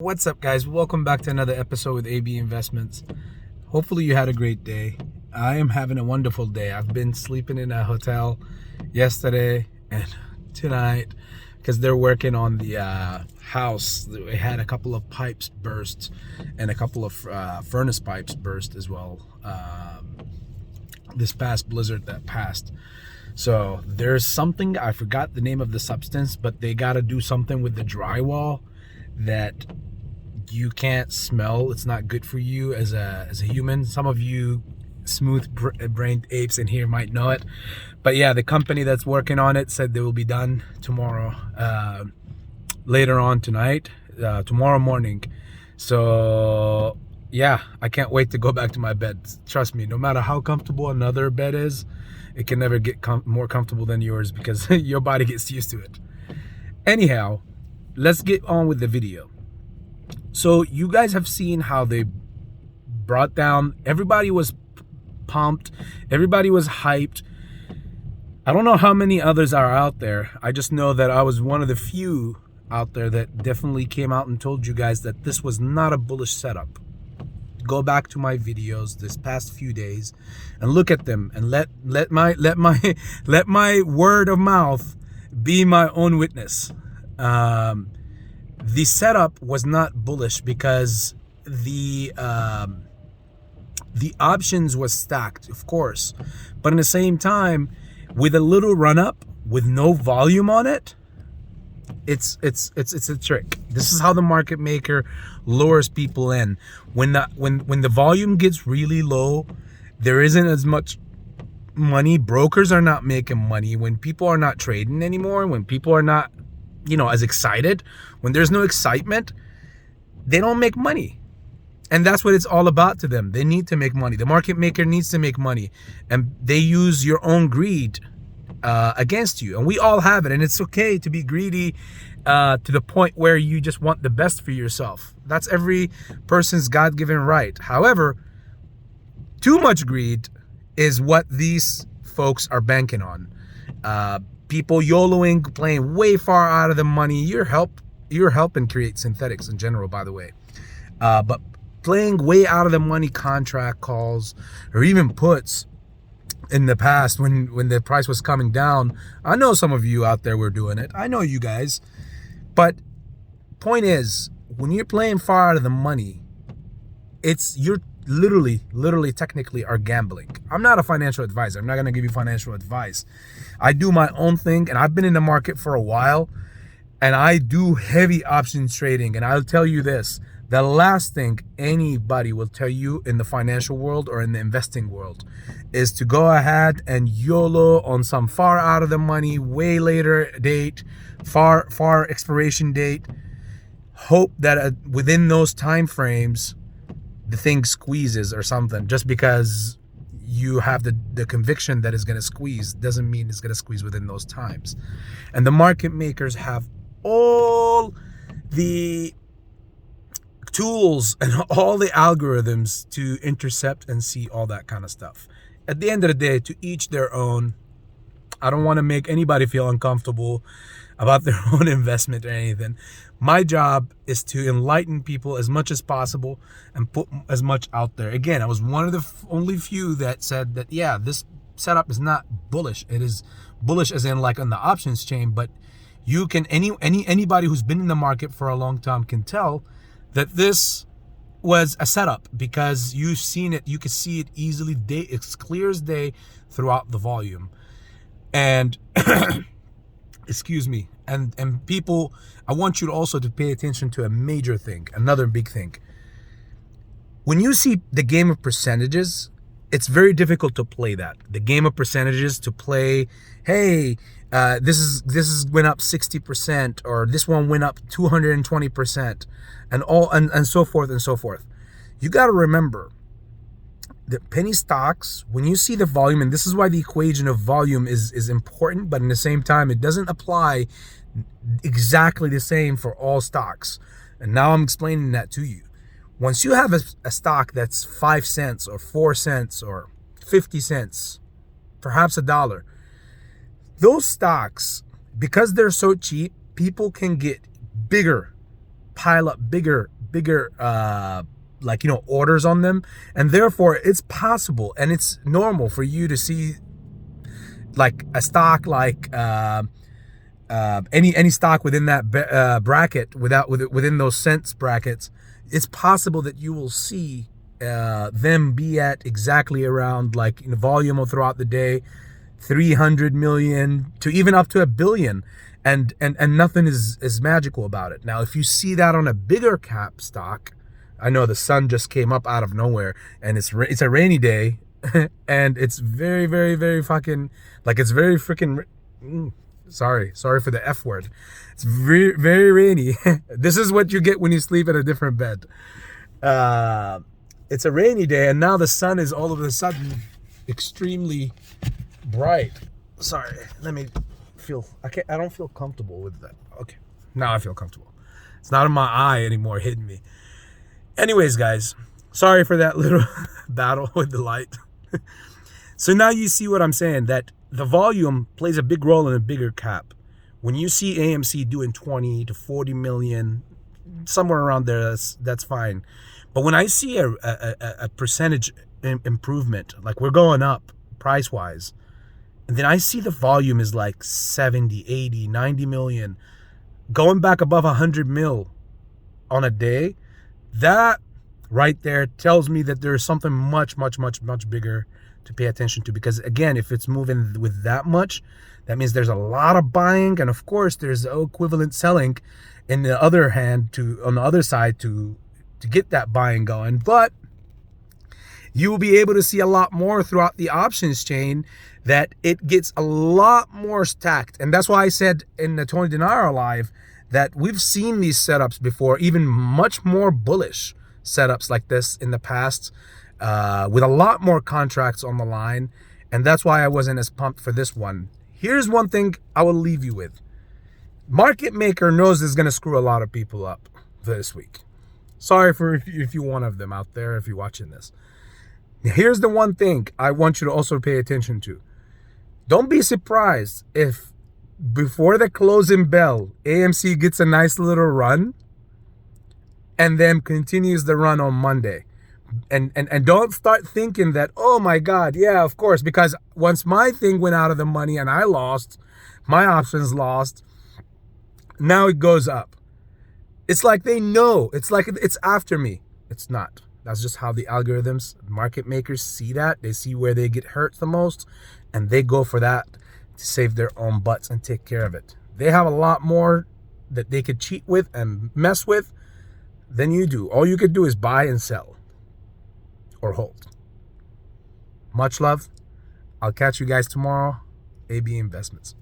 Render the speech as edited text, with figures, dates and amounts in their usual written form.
What's up, guys? Welcome back to another episode with AB Investments. Hopefully you had a great day. I am having a wonderful day. I've been sleeping in a hotel yesterday and tonight because they're working on the house. They had a couple of pipes burst and a couple of furnace pipes burst as well this past blizzard that passed. So there's something, I forgot the name of the substance, but they got to do something with the drywall that you can't smell. It's not good for you as a human. Some of you smooth-brained apes in here might know it, but yeah, the company that's working on it said they will be done tomorrow, later on tonight, tomorrow morning. So yeah, I can't wait to go back to my bed. Trust me, no matter how comfortable another bed is, it can never get more comfortable than yours because your body gets used to it. Anyhow, let's get on with the video. So you guys have seen how they brought down, everybody was pumped, everybody was hyped. I don't know how many others are out there. I just know that I was one of the few out there that definitely came out and told you guys that this was not a bullish setup. Go back to my videos this past few days and look at them and let my word of mouth be my own witness. The setup was not bullish because the options was stacked, of course, but in the same time, with a little run up with no volume on it, it's a trick. This is how the market maker lures people in. When the volume gets really low, there isn't as much money. Brokers are not making money. When people are not trading anymore, when people are not as excited, when there's no excitement, they don't make money. And that's what it's all about to them. They need to make money. The market maker needs to make money, and they use your own greed against you. And we all have it, and it's okay to be greedy to the point where you just want the best for yourself. That's every person's God-given right. However, too much greed is what these folks are banking on. People YOLOing, playing way far out of the money. You're helping create synthetics in general, by the way. But playing way out of the money contract calls or even puts in the past when the price was coming down. I know some of you out there were doing it. I know you guys. But point is, when you're playing far out of the money, you're literally technically are gambling. I'm not a financial advisor. I'm not going to give you financial advice. I do my own thing, and I've been in the market for a while, and I do heavy options trading. And I'll tell you this, the last thing anybody will tell you in the financial world or in the investing world is to go ahead and YOLO on some far out of the money, way later date, far expiration date. Hope that within those time frames, the thing squeezes or something. Just because you have the conviction that it's going to squeeze doesn't mean it's going to squeeze within those times. And the market makers have all the tools and all the algorithms to intercept and see all that kind of stuff. At the end of the day, to each their own. I don't want to make anybody feel uncomfortable about their own investment or anything. My job is to enlighten people as much as possible and put as much out there. Again, I was one of the only few that said that, yeah, this setup is not bullish. It is bullish as in like on the options chain, but you can, anybody who's been in the market for a long time can tell that this was a setup because you've seen it. You can see it easily. It's clear as day throughout the volume. And excuse me, and people, I want you to also to pay attention to a major thing, another big thing. When you see the game of percentages, it's very difficult to play that. The game of percentages, to play, hey, this is went up 60%, or this one went up 220%, and so forth and so forth. You got to remember the penny stocks, when you see the volume, and this is why the equation of volume is important, but in the same time, it doesn't apply exactly the same for all stocks. And now I'm explaining that to you. Once you have a stock that's 5 cents or 4 cents or 50 cents, perhaps $1, those stocks, because they're so cheap, people can get bigger pile up bigger like, you know, orders on them, and therefore it's possible and it's normal for you to see like a stock like any stock within that bracket, within those cents brackets. It's possible that you will see them be at exactly around, like, in volume throughout the day, 300 million to even up to 1 billion, and nothing is magical about it. Now, if you see that on a bigger cap stock, I know the sun just came up out of nowhere, and it's a rainy day, and it's very, very, very fucking, like, it's very freaking. Sorry for the F word. It's very, very rainy. This is what you get when you sleep in a different bed. It's a rainy day, and now the sun is all of a sudden extremely bright. Sorry, let me feel. I don't feel comfortable with that. Okay, now I feel comfortable. It's not in my eye anymore, hitting me. Anyways, guys, sorry for that little battle with the light. So now you see what I'm saying, that the volume plays a big role in a bigger cap. When you see AMC doing 20 to 40 million, somewhere around there, that's fine. But when I see a percentage improvement, like we're going up price-wise, and then I see the volume is like 70, 80, 90 million, going back above 100 mil on a day, that right there tells me that there's something much, much, much, much bigger to pay attention to. Because again, if it's moving with that much, that means there's a lot of buying, and of course there's equivalent selling on the other side to get that buying going. But you will be able to see a lot more throughout the options chain, that it gets a lot more stacked. And that's why I said in the Tony Denaro live that we've seen these setups before, even much more bullish setups like this in the past, with a lot more contracts on the line. And that's why I wasn't as pumped for this one. Here's one thing I will leave you with. Market Maker knows it's going to screw a lot of people up this week. Sorry if you're one of them out there, if you're watching this. Here's the one thing I want you to also pay attention to. Don't be surprised if before the closing bell, AMC gets a nice little run and then continues the run on Monday. And don't start thinking that, oh my God, yeah, of course, because once my thing went out of the money and I lost, my options lost, now it goes up. It's like they know. It's like it's after me. It's not. That's just how the algorithms, market makers see that. They see where they get hurt the most, and they go for that to save their own butts and take care of it. They have a lot more that they could cheat with and mess with than you do. All you could do is buy and sell or hold. Much love. I'll catch you guys tomorrow. AB Investments.